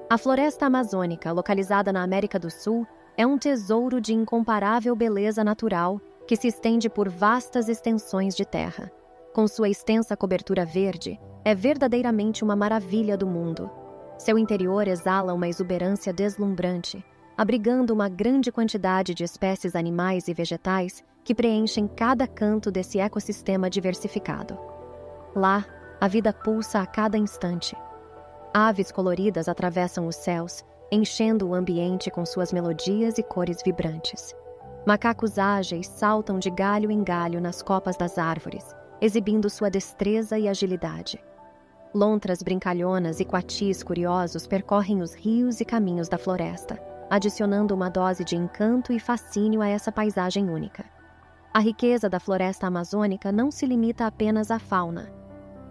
A floresta amazônica, localizada na América do Sul, é um tesouro de incomparável beleza natural que se estende por vastas extensões de terra. Com sua extensa cobertura verde, é verdadeiramente uma maravilha do mundo. Seu interior exala uma exuberância deslumbrante, abrigando uma grande quantidade de espécies animais e vegetais que preenchem cada canto desse ecossistema diversificado. Lá, a vida pulsa a cada instante. Aves coloridas atravessam os céus, enchendo o ambiente com suas melodias e cores vibrantes. Macacos ágeis saltam de galho em galho nas copas das árvores, exibindo sua destreza e agilidade. Lontras brincalhonas e coatis curiosos percorrem os rios e caminhos da floresta, adicionando uma dose de encanto e fascínio a essa paisagem única. A riqueza da floresta amazônica não se limita apenas à fauna.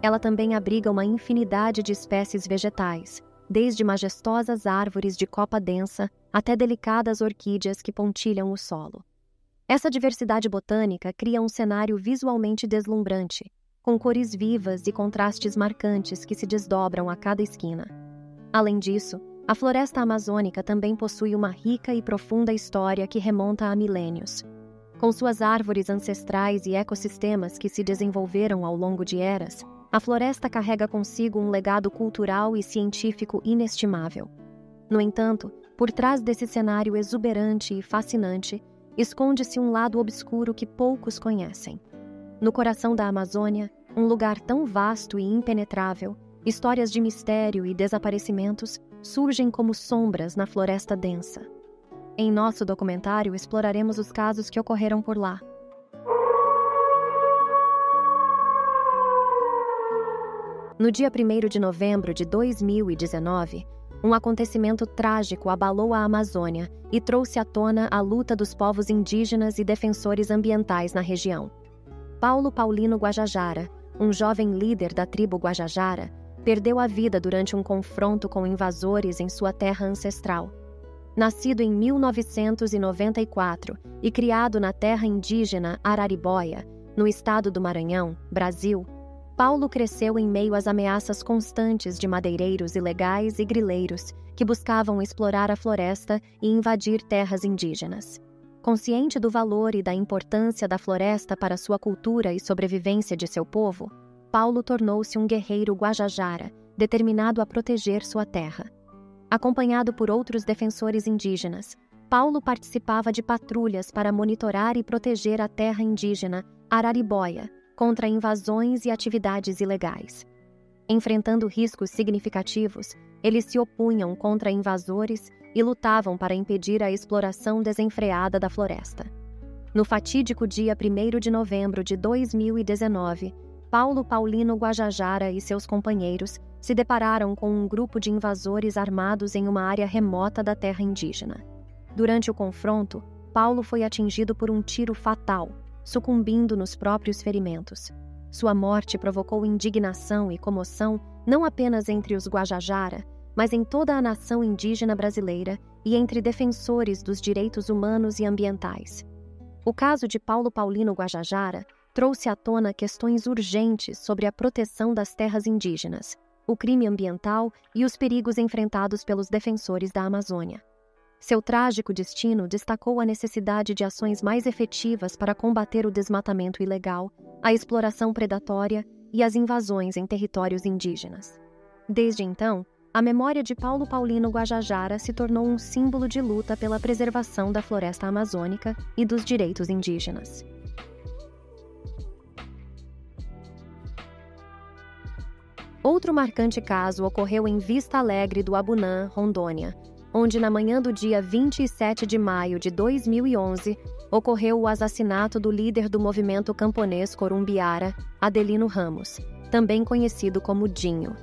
Ela também abriga uma infinidade de espécies vegetais, desde majestosas árvores de copa densa até delicadas orquídeas que pontilham o solo. Essa diversidade botânica cria um cenário visualmente deslumbrante, com cores vivas e contrastes marcantes que se desdobram a cada esquina. Além disso, a floresta amazônica também possui uma rica e profunda história que remonta a milênios. Com suas árvores ancestrais e ecossistemas que se desenvolveram ao longo de eras, a floresta carrega consigo um legado cultural e científico inestimável. No entanto, por trás desse cenário exuberante e fascinante, esconde-se um lado obscuro que poucos conhecem. No coração da Amazônia, um lugar tão vasto e impenetrável, histórias de mistério e desaparecimentos surgem como sombras na floresta densa. Em nosso documentário, exploraremos os casos que ocorreram por lá. No dia 1º de novembro de 2019, um acontecimento trágico abalou a Amazônia e trouxe à tona a luta dos povos indígenas e defensores ambientais na região. Paulo Paulino Guajajara, um jovem líder da tribo Guajajara, perdeu a vida durante um confronto com invasores em sua terra ancestral. Nascido em 1994 e criado na terra indígena Araribóia, no estado do Maranhão, Brasil, Paulo cresceu em meio às ameaças constantes de madeireiros ilegais e grileiros que buscavam explorar a floresta e invadir terras indígenas. Consciente do valor e da importância da floresta para sua cultura e sobrevivência de seu povo, Paulo tornou-se um guerreiro guajajara, determinado a proteger sua terra. Acompanhado por outros defensores indígenas, Paulo participava de patrulhas para monitorar e proteger a terra indígena Araribóia contra invasões e atividades ilegais. Enfrentando riscos significativos, eles se opunham contra invasores e lutavam para impedir a exploração desenfreada da floresta. No fatídico dia 1º de novembro de 2019, Paulo Paulino Guajajara e seus companheiros se depararam com um grupo de invasores armados em uma área remota da terra indígena. Durante o confronto, Paulo foi atingido por um tiro fatal, sucumbindo nos próprios ferimentos. Sua morte provocou indignação e comoção não apenas entre os Guajajara, mas em toda a nação indígena brasileira e entre defensores dos direitos humanos e ambientais. O caso de Paulo Paulino Guajajara trouxe à tona questões urgentes sobre a proteção das terras indígenas, o crime ambiental e os perigos enfrentados pelos defensores da Amazônia. Seu trágico destino destacou a necessidade de ações mais efetivas para combater o desmatamento ilegal, a exploração predatória e as invasões em territórios indígenas. Desde então, a memória de Paulo Paulino Guajajara se tornou um símbolo de luta pela preservação da floresta amazônica e dos direitos indígenas. Outro marcante caso ocorreu em Vista Alegre do Abunã, Rondônia, onde na manhã do dia 27 de maio de 2011, ocorreu o assassinato do líder do movimento camponês Corumbiara, Adelino Ramos, também conhecido como Dinho.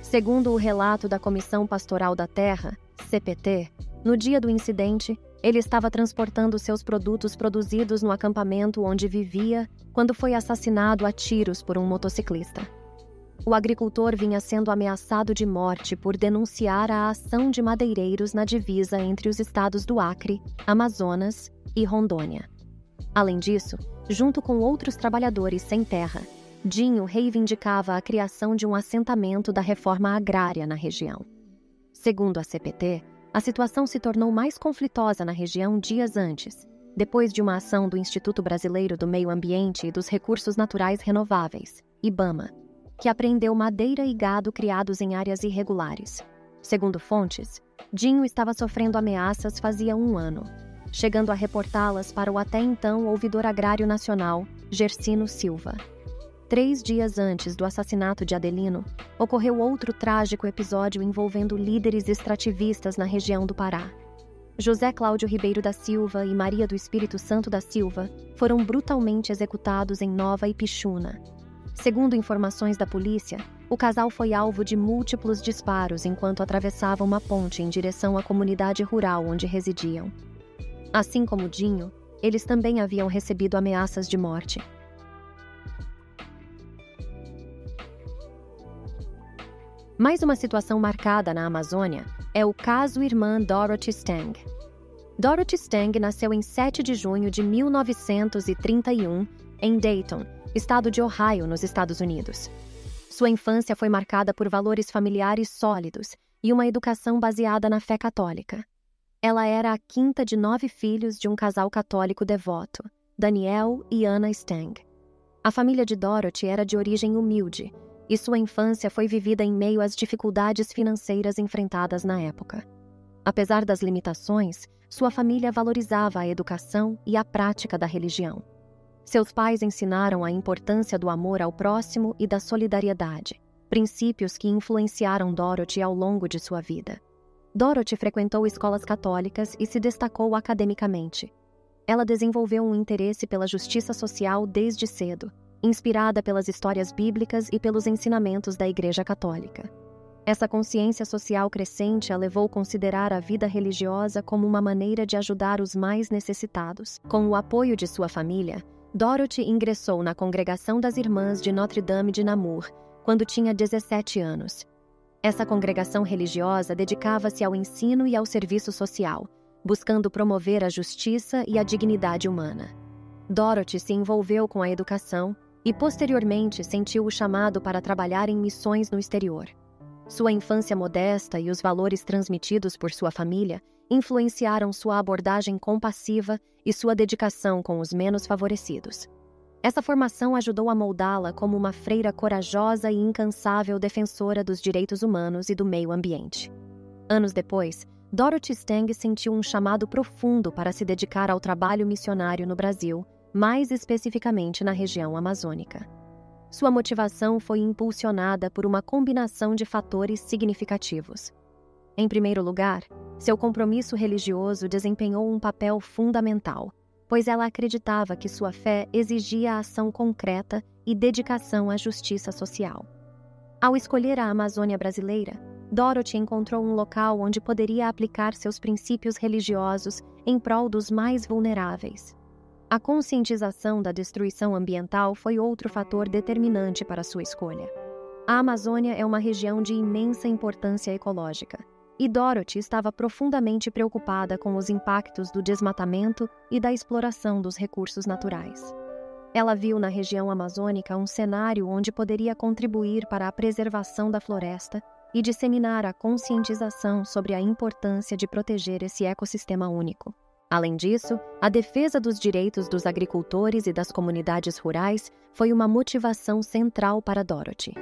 Segundo o relato da Comissão Pastoral da Terra, CPT, no dia do incidente, ele estava transportando seus produtos produzidos no acampamento onde vivia quando foi assassinado a tiros por um motociclista. O agricultor vinha sendo ameaçado de morte por denunciar a ação de madeireiros na divisa entre os estados do Acre, Amazonas e Rondônia. Além disso, junto com outros trabalhadores sem terra, Dinho reivindicava a criação de um assentamento da reforma agrária na região. Segundo a CPT, a situação se tornou mais conflitosa na região dias antes, depois de uma ação do Instituto Brasileiro do Meio Ambiente e dos Recursos Naturais Renováveis, IBAMA, que apreendeu madeira e gado criados em áreas irregulares. Segundo fontes, Dinho estava sofrendo ameaças fazia um ano, chegando a reportá-las para o até então ouvidor agrário nacional, Gersino Silva. 3 dias antes do assassinato de Adelino, ocorreu outro trágico episódio envolvendo líderes extrativistas na região do Pará. José Cláudio Ribeiro da Silva e Maria do Espírito Santo da Silva foram brutalmente executados em Nova Ipixuna. Segundo informações da polícia, o casal foi alvo de múltiplos disparos enquanto atravessava uma ponte em direção à comunidade rural onde residiam. Assim como Dinho, eles também haviam recebido ameaças de morte. Mais uma situação marcada na Amazônia é o caso irmã Dorothy Stang. Dorothy Stang nasceu em 7 de junho de 1931 em Dayton, estado de Ohio, nos Estados Unidos. Sua infância foi marcada por valores familiares sólidos e uma educação baseada na fé católica. Ela era a quinta de 9 filhos de um casal católico devoto, Daniel e Anna Stang. A família de Dorothy era de origem humilde, e sua infância foi vivida em meio às dificuldades financeiras enfrentadas na época. Apesar das limitações, sua família valorizava a educação e a prática da religião. Seus pais ensinaram a importância do amor ao próximo e da solidariedade, princípios que influenciaram Dorothy ao longo de sua vida. Dorothy frequentou escolas católicas e se destacou academicamente. Ela desenvolveu um interesse pela justiça social desde cedo, inspirada pelas histórias bíblicas e pelos ensinamentos da Igreja Católica. Essa consciência social crescente a levou a considerar a vida religiosa como uma maneira de ajudar os mais necessitados. Com o apoio de sua família, Dorothy ingressou na Congregação das Irmãs de Notre-Dame de Namur quando tinha 17 anos. Essa congregação religiosa dedicava-se ao ensino e ao serviço social, buscando promover a justiça e a dignidade humana. Dorothy se envolveu com a educação e, posteriormente, sentiu o chamado para trabalhar em missões no exterior. Sua infância modesta e os valores transmitidos por sua família influenciaram sua abordagem compassiva e sua dedicação com os menos favorecidos. Essa formação ajudou a moldá-la como uma freira corajosa e incansável defensora dos direitos humanos e do meio ambiente. Anos depois, Dorothy Stang sentiu um chamado profundo para se dedicar ao trabalho missionário no Brasil, mais especificamente na região amazônica. Sua motivação foi impulsionada por uma combinação de fatores significativos. Em primeiro lugar, seu compromisso religioso desempenhou um papel fundamental, pois ela acreditava que sua fé exigia ação concreta e dedicação à justiça social. Ao escolher a Amazônia brasileira, Dorothy encontrou um local onde poderia aplicar seus princípios religiosos em prol dos mais vulneráveis. A conscientização da destruição ambiental foi outro fator determinante para sua escolha. A Amazônia é uma região de imensa importância ecológica, e Dorothy estava profundamente preocupada com os impactos do desmatamento e da exploração dos recursos naturais. Ela viu na região amazônica um cenário onde poderia contribuir para a preservação da floresta e disseminar a conscientização sobre a importância de proteger esse ecossistema único. Além disso, a defesa dos direitos dos agricultores e das comunidades rurais foi uma motivação central para Dorothy.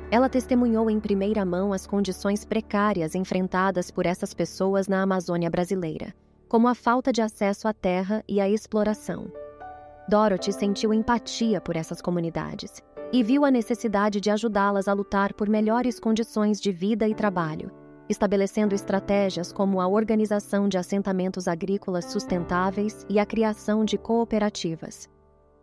Ela testemunhou em primeira mão as condições precárias enfrentadas por essas pessoas na Amazônia brasileira, como a falta de acesso à terra e a exploração. Dorothy sentiu empatia por essas comunidades e viu a necessidade de ajudá-las a lutar por melhores condições de vida e trabalho, estabelecendo estratégias como a organização de assentamentos agrícolas sustentáveis e a criação de cooperativas.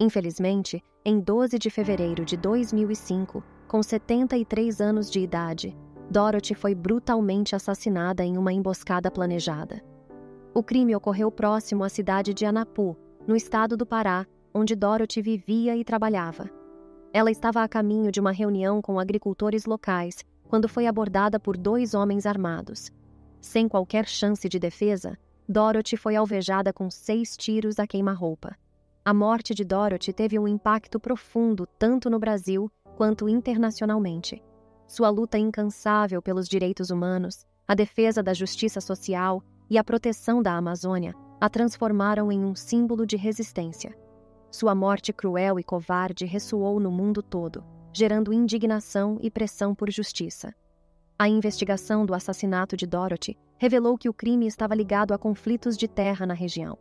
Infelizmente, em 12 de fevereiro de 2005, com 73 anos de idade, Dorothy foi brutalmente assassinada em uma emboscada planejada. O crime ocorreu próximo à cidade de Anapu, no estado do Pará, onde Dorothy vivia e trabalhava. Ela estava a caminho de uma reunião com agricultores locais quando foi abordada por 2 homens armados. Sem qualquer chance de defesa, Dorothy foi alvejada com 6 tiros a queima-roupa. A morte de Dorothy teve um impacto profundo tanto no Brasil quanto internacionalmente. Sua luta incansável pelos direitos humanos, a defesa da justiça social e a proteção da Amazônia a transformaram em um símbolo de resistência. Sua morte cruel e covarde ressoou no mundo todo, gerando indignação e pressão por justiça. A investigação do assassinato de Dorothy revelou que o crime estava ligado a conflitos de terra na região.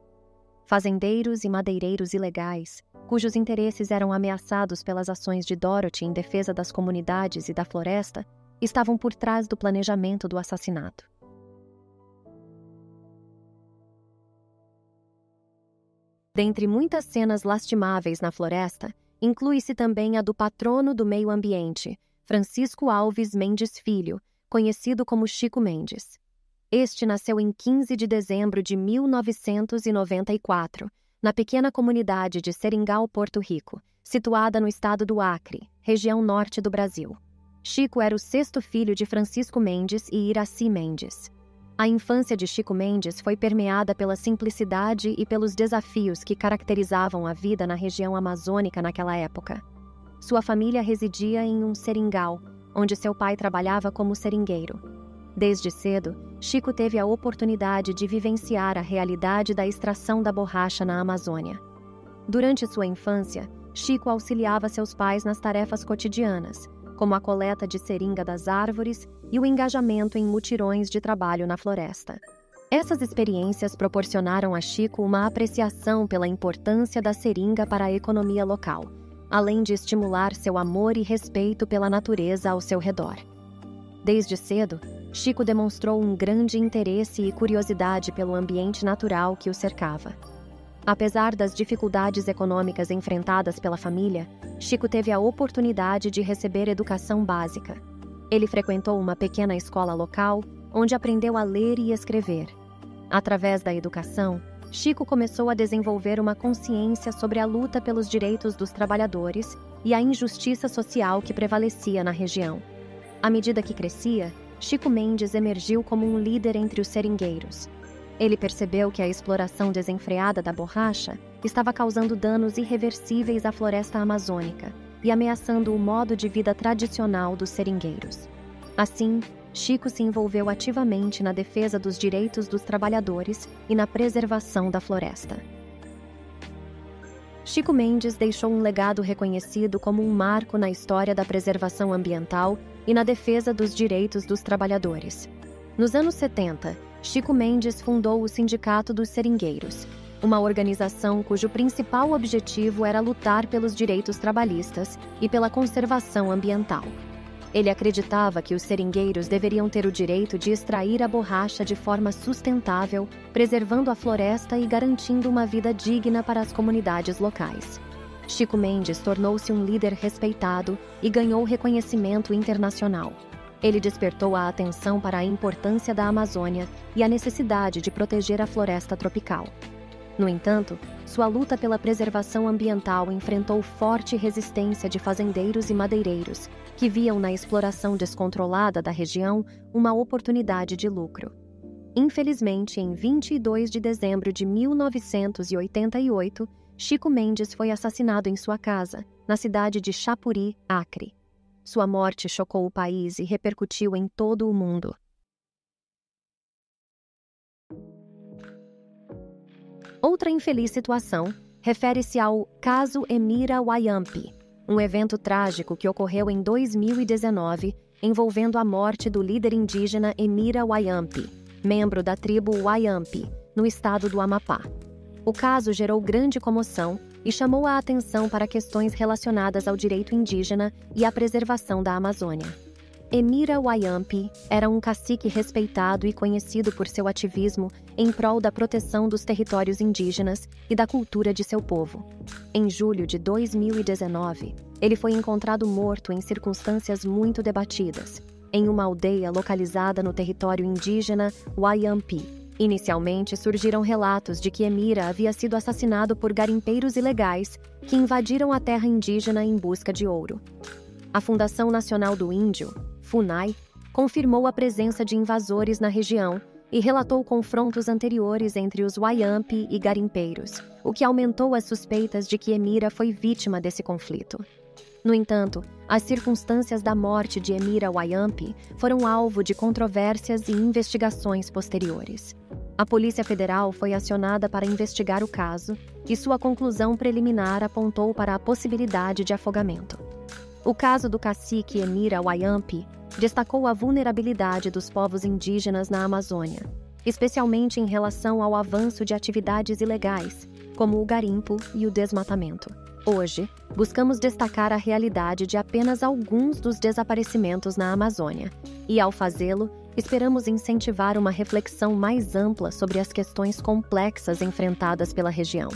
Fazendeiros e madeireiros ilegais, cujos interesses eram ameaçados pelas ações de Dorothy em defesa das comunidades e da floresta, estavam por trás do planejamento do assassinato. Dentre muitas cenas lastimáveis na floresta, inclui-se também a do patrono do meio ambiente, Francisco Alves Mendes Filho, conhecido como Chico Mendes. Este nasceu em 15 de dezembro de 1994, na pequena comunidade de Seringal, Porto Rico, situada no estado do Acre, região norte do Brasil. Chico era o sexto filho de Francisco Mendes e Iraci Mendes. A infância de Chico Mendes foi permeada pela simplicidade e pelos desafios que caracterizavam a vida na região amazônica naquela época. Sua família residia em um seringal, onde seu pai trabalhava como seringueiro. Desde cedo, Chico teve a oportunidade de vivenciar a realidade da extração da borracha na Amazônia. Durante sua infância, Chico auxiliava seus pais nas tarefas cotidianas, como a coleta de seringa das árvores e o engajamento em mutirões de trabalho na floresta. Essas experiências proporcionaram a Chico uma apreciação pela importância da seringa para a economia local, além de estimular seu amor e respeito pela natureza ao seu redor. Desde cedo, Chico demonstrou um grande interesse e curiosidade pelo ambiente natural que o cercava. Apesar das dificuldades econômicas enfrentadas pela família, Chico teve a oportunidade de receber educação básica. Ele frequentou uma pequena escola local, onde aprendeu a ler e escrever. Através da educação, Chico começou a desenvolver uma consciência sobre a luta pelos direitos dos trabalhadores e a injustiça social que prevalecia na região. À medida que crescia, Chico Mendes emergiu como um líder entre os seringueiros. Ele percebeu que a exploração desenfreada da borracha estava causando danos irreversíveis à floresta amazônica e ameaçando o modo de vida tradicional dos seringueiros. Assim, Chico se envolveu ativamente na defesa dos direitos dos trabalhadores e na preservação da floresta. Chico Mendes deixou um legado reconhecido como um marco na história da preservação ambiental e na defesa dos direitos dos trabalhadores. Nos anos 70, Chico Mendes fundou o Sindicato dos Seringueiros, uma organização cujo principal objetivo era lutar pelos direitos trabalhistas e pela conservação ambiental. Ele acreditava que os seringueiros deveriam ter o direito de extrair a borracha de forma sustentável, preservando a floresta e garantindo uma vida digna para as comunidades locais. Chico Mendes tornou-se um líder respeitado e ganhou reconhecimento internacional. Ele despertou a atenção para a importância da Amazônia e a necessidade de proteger a floresta tropical. No entanto, sua luta pela preservação ambiental enfrentou forte resistência de fazendeiros e madeireiros, que viam na exploração descontrolada da região uma oportunidade de lucro. Infelizmente, em 22 de dezembro de 1988, Chico Mendes foi assassinado em sua casa, na cidade de Chapuri, Acre. Sua morte chocou o país e repercutiu em todo o mundo. Outra infeliz situação refere-se ao caso Emira Wayampi, um evento trágico que ocorreu em 2019, envolvendo a morte do líder indígena Emira Wayampi, membro da tribo Wayampi, no estado do Amapá. O caso gerou grande comoção e chamou a atenção para questões relacionadas ao direito indígena e à preservação da Amazônia. Emira Wayampi era um cacique respeitado e conhecido por seu ativismo em prol da proteção dos territórios indígenas e da cultura de seu povo. Em julho de 2019, ele foi encontrado morto em circunstâncias muito debatidas, em uma aldeia localizada no território indígena Wayampi. Inicialmente, surgiram relatos de que Emira havia sido assassinado por garimpeiros ilegais que invadiram a terra indígena em busca de ouro. A Fundação Nacional do Índio, FUNAI, confirmou a presença de invasores na região e relatou confrontos anteriores entre os Wayampi e garimpeiros, o que aumentou as suspeitas de que Emira foi vítima desse conflito. No entanto, as circunstâncias da morte de Emira Wayampi foram alvo de controvérsias e investigações posteriores. A Polícia Federal foi acionada para investigar o caso e sua conclusão preliminar apontou para a possibilidade de afogamento. O caso do cacique Emira Wayampi destacou a vulnerabilidade dos povos indígenas na Amazônia, especialmente em relação ao avanço de atividades ilegais, como o garimpo e o desmatamento. Hoje, buscamos destacar a realidade de apenas alguns dos desaparecimentos na Amazônia, e, ao fazê-lo, esperamos incentivar uma reflexão mais ampla sobre as questões complexas enfrentadas pela região.